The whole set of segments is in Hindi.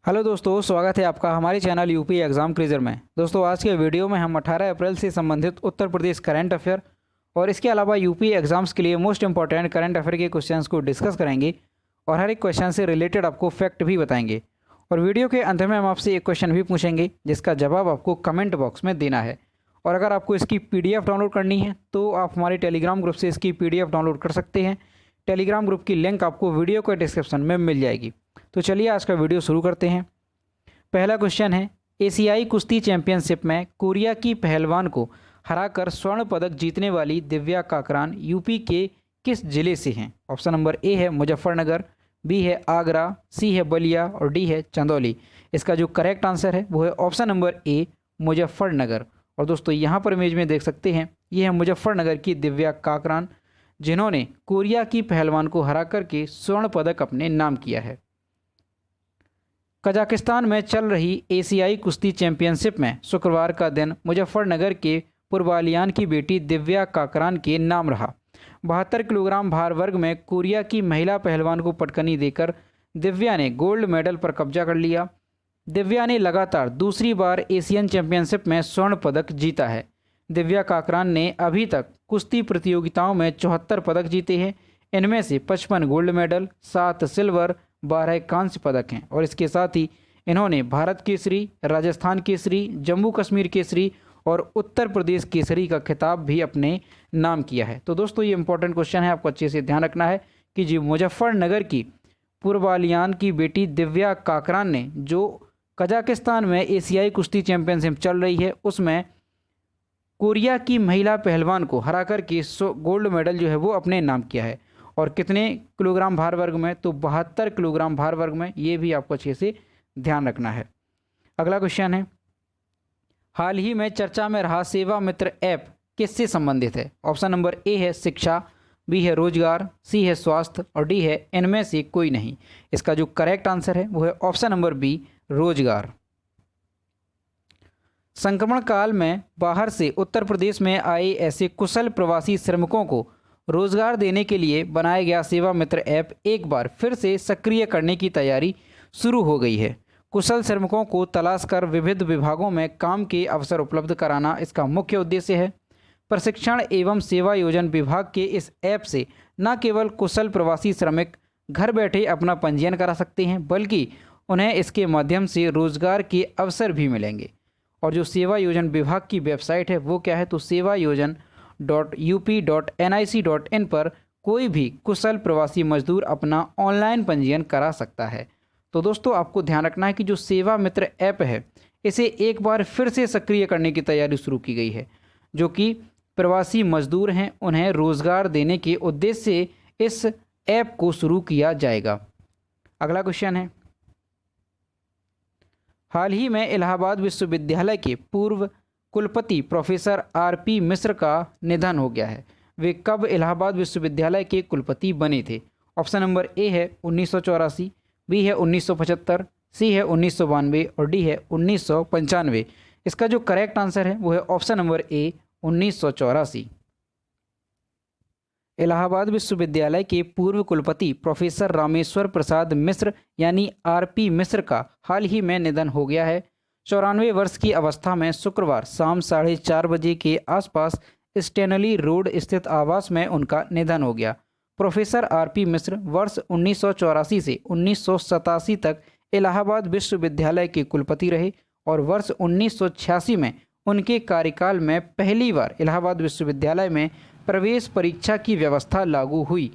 हेलो दोस्तों, स्वागत है आपका हमारे चैनल यूपी एग्ज़ाम क्विज़र में। दोस्तों, आज के वीडियो में हम 18 अप्रैल से संबंधित उत्तर प्रदेश करंट अफेयर और इसके अलावा यूपी एग्ज़ाम्स के लिए मोस्ट इंपॉर्टेंट करंट अफेयर के क्वेश्चंस को डिस्कस करेंगे और हर एक क्वेश्चन से रिलेटेड आपको फैक्ट भी बताएंगे। और वीडियो के अंत में हम आपसे एक क्वेश्चन भी पूछेंगे जिसका जवाब आपको कमेंट बॉक्स में देना है। और अगर आपको इसकी PDF डाउनलोड करनी है तो आप हमारे टेलीग्राम ग्रुप से इसकी PDF डाउनलोड कर सकते हैं। टेलीग्राम ग्रुप की लिंक आपको वीडियो के डिस्क्रिप्शन में मिल जाएगी। तो चलिए आज का वीडियो शुरू करते हैं। पहला क्वेश्चन है, एशियाई कुश्ती चैंपियनशिप में कोरिया की पहलवान को हराकर स्वर्ण पदक जीतने वाली दिव्या काकरान यूपी के किस जिले से हैं? ऑप्शन नंबर ए है मुजफ्फरनगर, बी है आगरा, सी है बलिया और डी है चंदौली। इसका जो करेक्ट आंसर है वो है ऑप्शन नंबर ए मुजफ्फरनगर। और दोस्तों यहाँ पर इमेज में देख सकते हैं, ये है मुजफ्फरनगर की दिव्या काकरान जिन्होंने कोरिया की पहलवान को हरा करके स्वर्ण पदक अपने नाम किया है। कजाकिस्तान में चल रही एशियाई कुश्ती चैंपियनशिप में शुक्रवार का दिन मुजफ्फरनगर के पुरवालियान की बेटी दिव्या काकरान के नाम रहा। 72 किलोग्राम भार वर्ग में कोरिया की महिला पहलवान को पटकनी देकर दिव्या ने गोल्ड मेडल पर कब्जा कर लिया। दिव्या ने लगातार दूसरी बार एशियन चैंपियनशिप में स्वर्ण पदक जीता है। दिव्या काकरान ने अभी तक कुश्ती प्रतियोगिताओं में 74 पदक जीते हैं। इनमें से 55 गोल्ड मेडल, 7 सिल्वर, 12 कांस्य पदक हैं। और इसके साथ ही इन्होंने भारत केसरी, राजस्थान केसरी, जम्मू कश्मीर केसरी और उत्तर प्रदेश केसरी का खिताब भी अपने नाम किया है। तो दोस्तों ये इंपॉर्टेंट क्वेश्चन है, आपको अच्छे से ध्यान रखना है कि जी मुजफ्फरनगर की पुरवालियान की बेटी दिव्या काकरान ने जो कजाकिस्तान में एशियाई कुश्ती चैंपियनशिप चल रही है उसमें कोरिया की महिला पहलवान को हरा करके गोल्ड मेडल जो है वो अपने नाम किया है। और कितने किलोग्राम भार वर्ग में? तो 72 किलोग्राम भार वर्ग में। ये भी आपको अच्छे से ध्यान रखना है। अगला क्वेश्चन है, हाल ही में चर्चा में रहा सेवा मित्र ऐप किससे संबंधित है? ऑप्शन नंबर ए है शिक्षा, बी है रोजगार, सी है स्वास्थ्य और डी है इनमें से कोई नहीं। इसका जो करेक्ट आंसर है वो है ऑप्शन नंबर बी रोजगार। संक्रमण काल में बाहर से उत्तर प्रदेश में आए ऐसे कुशल प्रवासी श्रमिकों को रोजगार देने के लिए बनाया गया सेवा मित्र ऐप एक बार फिर से सक्रिय करने की तैयारी शुरू हो गई है। कुशल श्रमिकों को तलाश कर विविध विभागों में काम के अवसर उपलब्ध कराना इसका मुख्य उद्देश्य है। प्रशिक्षण एवं सेवा योजन विभाग के इस ऐप से न केवल कुशल प्रवासी श्रमिक घर बैठे अपना पंजीयन करा सकते हैं बल्कि उन्हें इसके माध्यम से रोजगार के अवसर भी मिलेंगे। और जो सेवा योजन विभाग की वेबसाइट है वो क्या है? तो sevayojan.up.nic.in पर कोई भी कुशल प्रवासी मजदूर अपना ऑनलाइन पंजीयन करा सकता है। तो दोस्तों आपको ध्यान रखना है कि जो सेवा मित्र ऐप है इसे एक बार फिर से सक्रिय करने की तैयारी शुरू की गई है, जो कि प्रवासी मजदूर हैं उन्हें रोजगार देने के उद्देश्य से इस ऐप को शुरू किया जाएगा। अगला क्वेश्चन है, हाल ही में इलाहाबाद विश्वविद्यालय के पूर्व कुलपति प्रोफेसर RP मिश्र का निधन हो गया है। वे कब इलाहाबाद विश्वविद्यालय के कुलपति बने थे? ऑप्शन नंबर ए है 1984, बी है 1975, सी है 1992 और डी है 1995। इसका जो करेक्ट आंसर है वो है ऑप्शन नंबर ए 1984। इलाहाबाद विश्वविद्यालय के पूर्व कुलपति प्रोफेसर रामेश्वर प्रसाद मिश्र यानी RP मिश्र का हाल ही में निधन हो गया है। 94 वर्ष की अवस्था में शुक्रवार शाम 4:30 बजे के आसपास स्टेनली रोड स्थित आवास में उनका निधन हो गया। प्रोफेसर RP मिश्र वर्ष 1984 से 1987 तक इलाहाबाद विश्वविद्यालय के कुलपति रहे और वर्ष 1986 में उनके कार्यकाल में पहली बार इलाहाबाद विश्वविद्यालय में प्रवेश परीक्षा की व्यवस्था लागू हुई,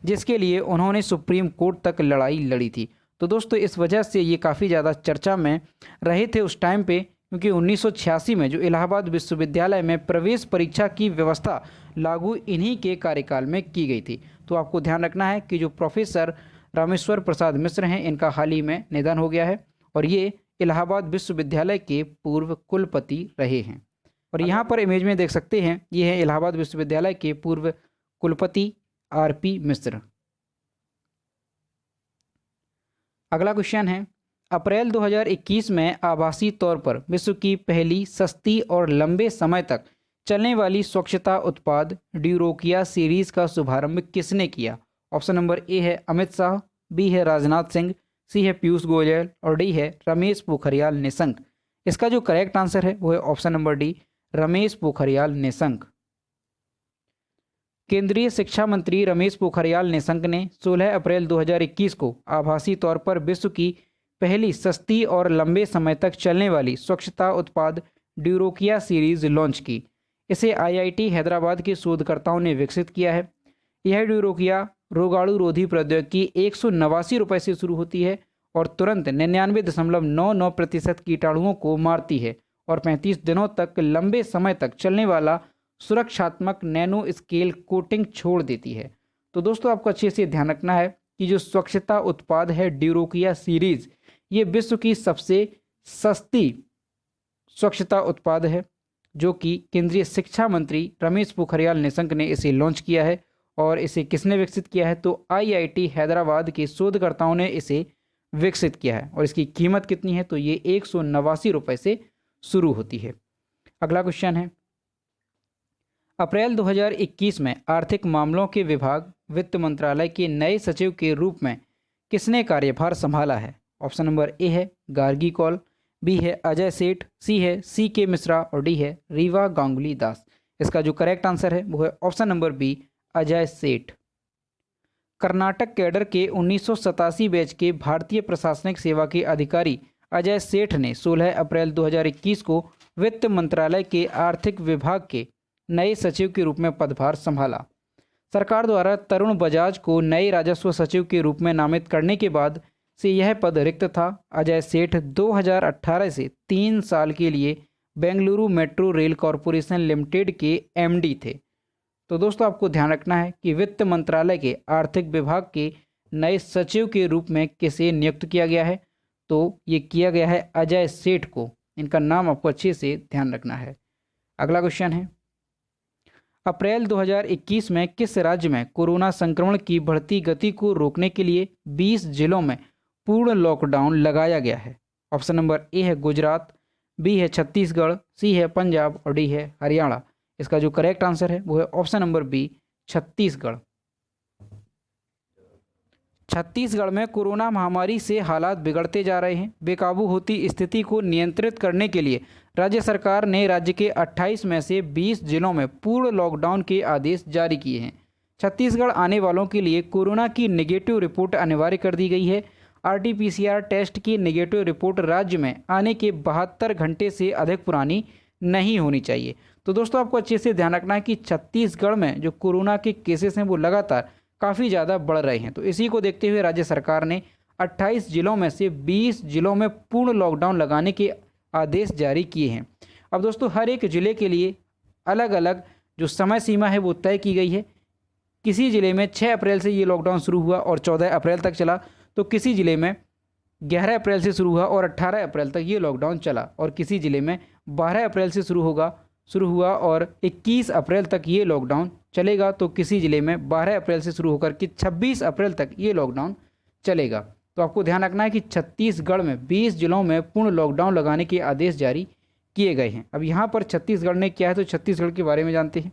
जिसके लिए उन्होंने सुप्रीम कोर्ट तक लड़ाई लड़ी थी। तो दोस्तों इस वजह से ये काफ़ी ज़्यादा चर्चा में रहे थे उस टाइम पे, क्योंकि 1986 में जो इलाहाबाद विश्वविद्यालय में प्रवेश परीक्षा की व्यवस्था लागू इन्हीं के कार्यकाल में की गई थी। तो आपको ध्यान रखना है कि जो प्रोफेसर रामेश्वर प्रसाद मिश्र हैं इनका हाल ही में निधन हो गया है और ये इलाहाबाद विश्वविद्यालय के पूर्व कुलपति रहे हैं। और यहाँ पर इमेज में देख सकते हैं, ये है इलाहाबाद विश्वविद्यालय के पूर्व कुलपति RP मिश्र। अगला क्वेश्चन है, अप्रैल 2021 में आभासी तौर पर विश्व की पहली सस्ती और लंबे समय तक चलने वाली स्वच्छता उत्पाद ड्यूरोकिया सीरीज का शुभारंभ किसने किया? ऑप्शन नंबर ए है अमित शाह, बी है राजनाथ सिंह, सी है पीयूष गोयल और डी है रमेश पोखरियाल निशंक। इसका जो करेक्ट आंसर है वो है option number D, Ramesh Pokhriyal Nishank. केंद्रीय शिक्षा मंत्री रमेश पोखरियाल निशंक ने 16 अप्रैल 2021 को आभासी तौर पर विश्व की पहली सस्ती और लंबे समय तक चलने वाली स्वच्छता उत्पाद ड्यूरोकिया सीरीज लॉन्च की। इसे आईआईटी हैदराबाद के शोधकर्ताओं ने विकसित किया है। यह ड्यूरोकिया रोगाणु रोधी प्रौद्योगिकी 189 रुपये से शुरू होती है और तुरंत 99.99% कीटाणुओं को मारती है और 35 दिनों तक लंबे समय तक चलने वाला सुरक्षात्मक नैनो स्केल कोटिंग छोड़ देती है। तो दोस्तों आपको अच्छे से ध्यान रखना है कि जो स्वच्छता उत्पाद है ड्यूरोकिया सीरीज, ये विश्व की सबसे सस्ती स्वच्छता उत्पाद है, जो कि केंद्रीय शिक्षा मंत्री रमेश पोखरियाल निशंक ने इसे लॉन्च किया है। और इसे किसने विकसित किया है? तो आईआईटी हैदराबाद के शोधकर्ताओं ने इसे विकसित किया है। और इसकी कीमत कितनी है? तो ये 189 रुपये से शुरू होती है। अगला क्वेश्चन है, अप्रैल 2021 में आर्थिक मामलों के विभाग वित्त मंत्रालय के नए सचिव के रूप में किसने कार्यभार संभाला है? ऑप्शन नंबर ए है गार्गी कौल, बी है अजय सेठ, सी है CK मिश्रा और डी है रीवा गांगुली दास। इसका जो करेक्ट आंसर है वो है ऑप्शन नंबर बी, अजय सेठ। कर्नाटक कैडर के 1987 बैच के भारतीय प्रशासनिक सेवा के अधिकारी अजय सेठ ने 16 अप्रैल 2021 को वित्त मंत्रालय के आर्थिक विभाग के नए सचिव के रूप में पदभार संभाला। सरकार द्वारा तरुण बजाज को नए राजस्व सचिव के रूप में नामित करने के बाद से यह पद रिक्त था। अजय सेठ 2018 से 3 साल के लिए Bengaluru metro rail corporation limited के MD थे। तो दोस्तों आपको ध्यान रखना है कि वित्त मंत्रालय के आर्थिक विभाग के नए सचिव के रूप में किसे नियुक्त किया गया है? तो ये किया गया है अजय सेठ को। इनका नाम आपको अच्छे से ध्यान रखना है। अगला क्वेश्चन है, अप्रैल 2021 में किस राज्य में कोरोना संक्रमण की बढ़ती गति को रोकने के लिए 20 जिलों में पूर्ण लॉकडाउन लगाया गया है? ऑप्शन नंबर ए है गुजरात, बी है छत्तीसगढ़, सी है पंजाब और डी है हरियाणा। इसका जो करेक्ट आंसर है वो है option number B, Chhattisgarh. Chhattisgarh में कोरोना महामारी से हालात बिगड़ते जा रहे हैं। बेकाबू होती स्थिति को नियंत्रित करने के लिए राज्य सरकार ने राज्य के 28 में से 20 जिलों में पूर्ण लॉकडाउन के आदेश जारी किए हैं। छत्तीसगढ़ आने वालों के लिए कोरोना की नेगेटिव रिपोर्ट अनिवार्य कर दी गई है। RT-PCR टेस्ट की नेगेटिव रिपोर्ट राज्य में आने के 72 घंटे से अधिक पुरानी नहीं होनी चाहिए। तो दोस्तों आपको अच्छे से ध्यान रखना है कि छत्तीसगढ़ में जो कोरोना के केसेस हैं वो लगातार काफ़ी ज़्यादा बढ़ रहे हैं। तो इसी को देखते हुए राज्य सरकार ने 28 जिलों में से 20 जिलों में पूर्ण लॉकडाउन लगाने के आदेश जारी किए हैं। अब दोस्तों हर एक ज़िले के लिए अलग अलग जो समय सीमा है वो तय की गई है। किसी ज़िले में 6 अप्रैल से ये लॉकडाउन शुरू हुआ और 14 अप्रैल तक चला, तो किसी ज़िले में 11 अप्रैल से शुरू हुआ और 18 अप्रैल तक ये लॉकडाउन चला, और किसी ज़िले में 12 अप्रैल से शुरू हुआ और 21 अप्रैल तक ये लॉकडाउन चलेगा, तो किसी ज़िले में 12 अप्रैल से शुरू होकर कि 26 अप्रैल तक ये लॉकडाउन चलेगा। तो आपको ध्यान रखना है कि छत्तीसगढ़ में 20 जिलों में पूर्ण लॉकडाउन लगाने के आदेश जारी किए गए हैं। अब यहाँ पर छत्तीसगढ़ ने क्या है, तो छत्तीसगढ़ के बारे में जानते हैं।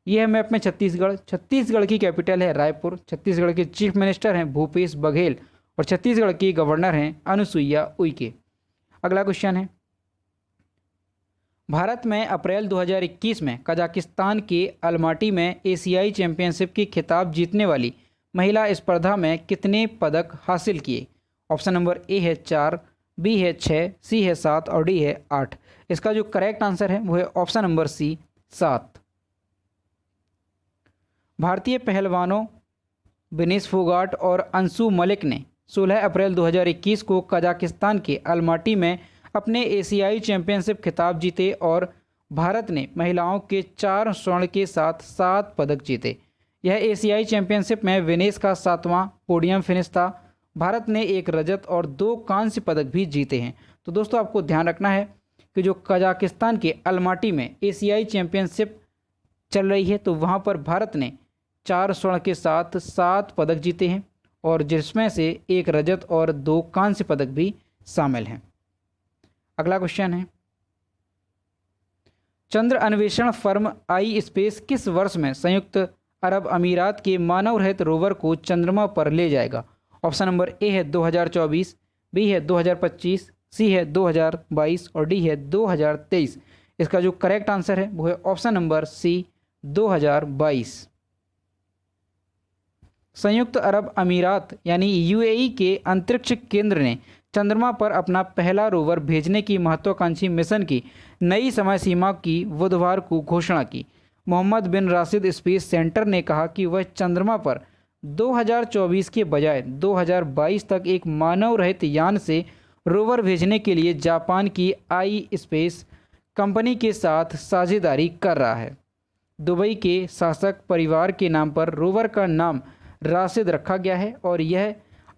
ये है मैप में छत्तीसगढ़। छत्तीसगढ़ की कैपिटल है रायपुर। छत्तीसगढ़ के चीफ मिनिस्टर हैं भूपेश बघेल और छत्तीसगढ़ की गवर्नर हैं अनुसुईया उइके। अगला क्वेश्चन है, भारत में अप्रैल 2021 में कजाकिस्तान के अलमाटी में एशियाई चैंपियनशिप की खिताब जीतने वाली महिला स्पर्धा में कितने पदक हासिल किए? ऑप्शन नंबर ए है 4, बी है 6, सी है 7 और डी है 8। इसका जो करेक्ट आंसर है वो है ऑप्शन नंबर सी, 7। भारतीय पहलवानों विनेश फोगाट और अंशु मलिक ने 16 अप्रैल 2021 को कजाकिस्तान के अलमाटी में अपने एशियाई चैंपियनशिप खिताब जीते और भारत ने महिलाओं के 4 स्वर्ण के साथ 7 पदक जीते। यह एशियाई चैंपियनशिप में विनेश का 7वां पोडियम फिनिश था। भारत ने 1 रजत और 2 कांस्य पदक भी जीते हैं। तो दोस्तों आपको ध्यान रखना है कि जो कजाकिस्तान के अलमाटी में एशियाई चैंपियनशिप चल रही है, तो वहाँ पर भारत ने 4 स्वर्ण के साथ 7 पदक जीते हैं, और जिसमें से 1 रजत और 2 कांस्य पदक भी शामिल हैं। अगला क्वेश्चन है, चंद्र अन्वेषण फर्म आई स्पेस किस वर्ष में संयुक्त अरब अमीरात के मानव रहित रोवर को चंद्रमा पर ले जाएगा? ऑप्शन नंबर ए है 2024, बी है 2025, सी है 2022 और डी है 2023। इसका जो करेक्ट आंसर है वो है ऑप्शन नंबर सी 2022। संयुक्त अरब अमीरात यानी यूएई के अंतरिक्ष केंद्र ने चंद्रमा पर अपना पहला रोवर भेजने की महत्वाकांक्षी मिशन की नई समय सीमा की बुधवार को घोषणा की। मोहम्मद बिन राशिद स्पेस सेंटर ने कहा कि वह चंद्रमा पर 2024 के बजाय 2022 तक एक मानव रहित यान से रोवर भेजने के लिए जापान की आई स्पेस कंपनी के साथ साझेदारी कर रहा है। दुबई के शासक परिवार के नाम पर रोवर का नाम राशिद रखा गया है और यह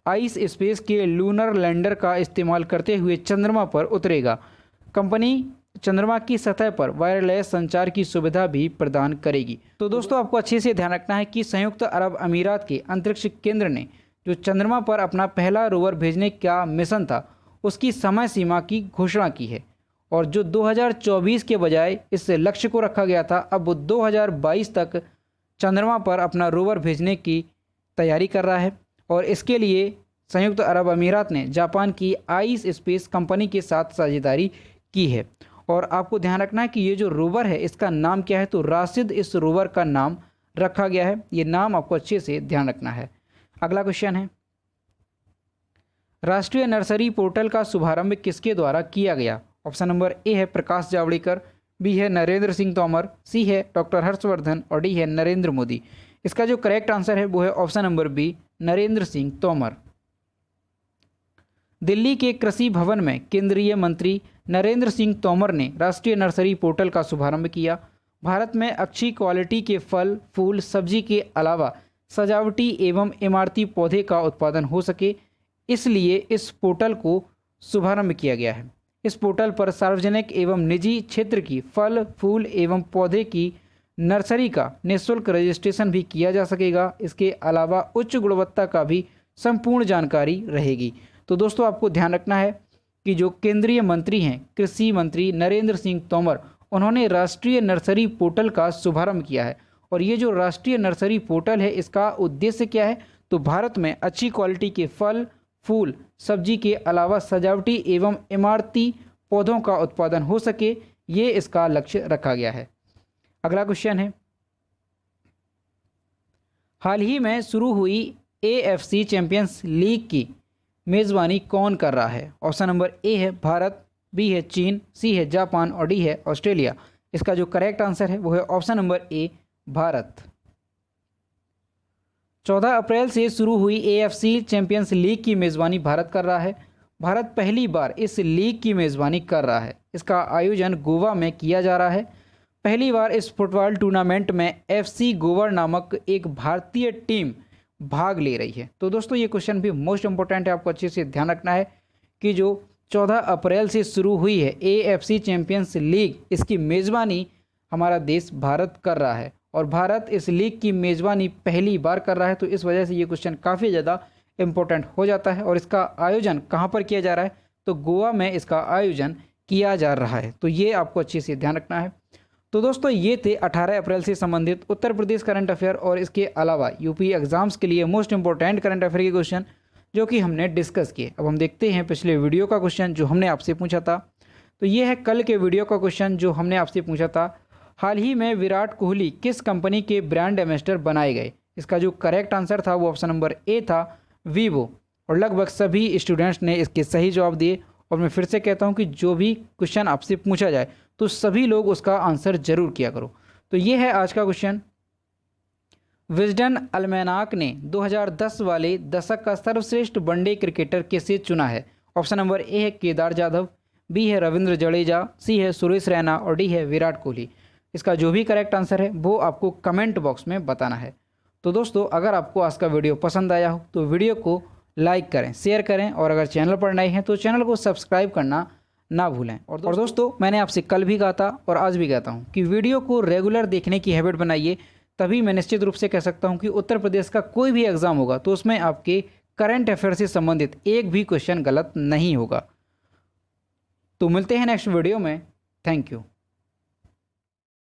आइस स्पेस के लूनर लैंडर का इस्तेमाल करते हुए चंद्रमा पर उतरेगा। कंपनी चंद्रमा की सतह पर वायरलेस संचार की सुविधा भी प्रदान करेगी। तो दोस्तों आपको अच्छे से ध्यान रखना है कि संयुक्त अरब अमीरात के अंतरिक्ष केंद्र ने जो चंद्रमा पर अपना पहला रोवर भेजने का मिशन था उसकी समय सीमा की घोषणा की है और जो 2024 के बजाय इस लक्ष्य को रखा गया था अब वो 2022 तक चंद्रमा पर अपना रोवर भेजने की तैयारी कर रहा है और इसके लिए संयुक्त अरब अमीरात ने जापान की आइस स्पेस कंपनी के साथ साझेदारी की है। और आपको ध्यान रखना है कि ये जो रोवर है इसका नाम क्या है, तो राशिद इस रोवर का नाम रखा गया है। ये नाम आपको अच्छे से ध्यान रखना है। अगला क्वेश्चन है, राष्ट्रीय नर्सरी पोर्टल का शुभारंभ किसके द्वारा किया गया? ऑप्शन नंबर ए है प्रकाश जावड़ेकर, बी है नरेंद्र सिंह तोमर, सी है डॉक्टर हर्षवर्धन और डी है नरेंद्र मोदी। इसका जो करेक्ट आंसर है वो है option number B Narendra Singh Tomar. Delhi के कृषि भवन में केंद्रीय मंत्री नरेंद्र सिंह तोमर ने राष्ट्रीय नर्सरी पोर्टल का शुभारंभ किया। भारत में अच्छी क्वालिटी के फल, फूल, सब्जी के अलावा सजावटी एवं इमारती पौधे का उत्पादन हो सके, इसलिए इस पोर्टल को शुभारंभ किया गया है। इस पोर्टल पर सार्वजनिक एवं निजी क्षेत्र की फल, फूल एवं पौधे की नर्सरी का निःशुल्क रजिस्ट्रेशन भी किया जा सकेगा। इसके अलावा उच्च गुणवत्ता का भी संपूर्ण जानकारी रहेगी। तो दोस्तों आपको ध्यान रखना है कि जो केंद्रीय मंत्री हैं कृषि मंत्री नरेंद्र सिंह तोमर, उन्होंने राष्ट्रीय नर्सरी पोर्टल का शुभारंभ किया है। और ये जो राष्ट्रीय नर्सरी पोर्टल है इसका उद्देश्य क्या है, तो भारत में अच्छी क्वालिटी के फल, फूल, सब्जी के अलावा सजावटी एवं इमारती पौधों का उत्पादन हो सके, ये इसका लक्ष्य रखा गया है। अगला क्वेश्चन है, हाल ही में शुरू हुई AFC चैंपियंस लीग की मेज़बानी कौन कर रहा है? ऑप्शन नंबर ए है भारत, बी है चीन, सी है जापान और डी है ऑस्ट्रेलिया। इसका जो करेक्ट आंसर है वो है ऑप्शन नंबर ए भारत। 14 अप्रैल से शुरू हुई AFC चैंपियंस लीग की मेज़बानी भारत कर रहा है। भारत पहली बार इस लीग की मेज़बानी कर रहा है। इसका आयोजन गोवा में किया जा रहा है। पहली बार इस फुटबॉल टूर्नामेंट में FC गोवा नामक एक भारतीय टीम भाग ले रही है। तो दोस्तों ये क्वेश्चन भी मोस्ट इंपॉर्टेंट है, आपको अच्छे से ध्यान रखना है कि जो 14 अप्रैल से शुरू हुई है AFC चैंपियंस लीग, इसकी मेज़बानी हमारा देश भारत कर रहा है और भारत इस लीग की मेज़बानी पहली बार कर रहा है। तो इस वजह से ये क्वेश्चन काफ़ी ज़्यादा इम्पोर्टेंट हो जाता है। और इसका आयोजन कहाँ पर किया जा रहा है, तो गोवा में इसका आयोजन किया जा रहा है। तो ये आपको अच्छे से ध्यान रखना है। तो दोस्तों ये थे 18 अप्रैल से संबंधित उत्तर प्रदेश करंट अफेयर और इसके अलावा यूपी एग्जाम्स के लिए मोस्ट इंपॉर्टेंट करंट अफेयर के क्वेश्चन जो कि हमने डिस्कस किए। अब हम देखते हैं पिछले वीडियो का क्वेश्चन जो हमने आपसे पूछा था। तो ये है कल के वीडियो का क्वेश्चन जो हमने आपसे पूछा था, हाल ही में विराट कोहली किस कंपनी के ब्रांड एम्बेसडर बनाए गए? इसका जो करेक्ट आंसर था वो ऑप्शन नंबर ए था वीवो। और लगभग सभी स्टूडेंट्स ने इसके सही जवाब दिए। और मैं फिर से कहता हूँ कि जो भी क्वेश्चन आपसे पूछा जाए तो सभी लोग उसका आंसर जरूर किया करो। तो ये है आज का क्वेश्चन, विजडन अलमैनाक ने 2010 वाले दशक का सर्वश्रेष्ठ वनडे क्रिकेटर किसे चुना है? ऑप्शन नंबर ए है केदार जाधव, बी है रविंद्र जडेजा, सी है सुरेश रैना और डी है विराट कोहली। इसका जो भी करेक्ट आंसर है वो आपको कमेंट बॉक्स में बताना है। तो दोस्तों अगर आपको आज का वीडियो पसंद आया हो तो वीडियो को लाइक करें, शेयर करें और अगर चैनल पर नए हैं तो चैनल को सब्सक्राइब करना ना भूलें। और दोस्तों मैंने आपसे कल भी कहा था और आज भी कहता हूं कि वीडियो को रेगुलर देखने की हैबिट बनाइए, तभी मैं निश्चित रूप से कह सकता हूं कि उत्तर प्रदेश का कोई भी एग्जाम होगा तो उसमें आपके करंट अफेयर से संबंधित एक भी क्वेश्चन गलत नहीं होगा। तो मिलते हैं नेक्स्ट वीडियो में। Thank you.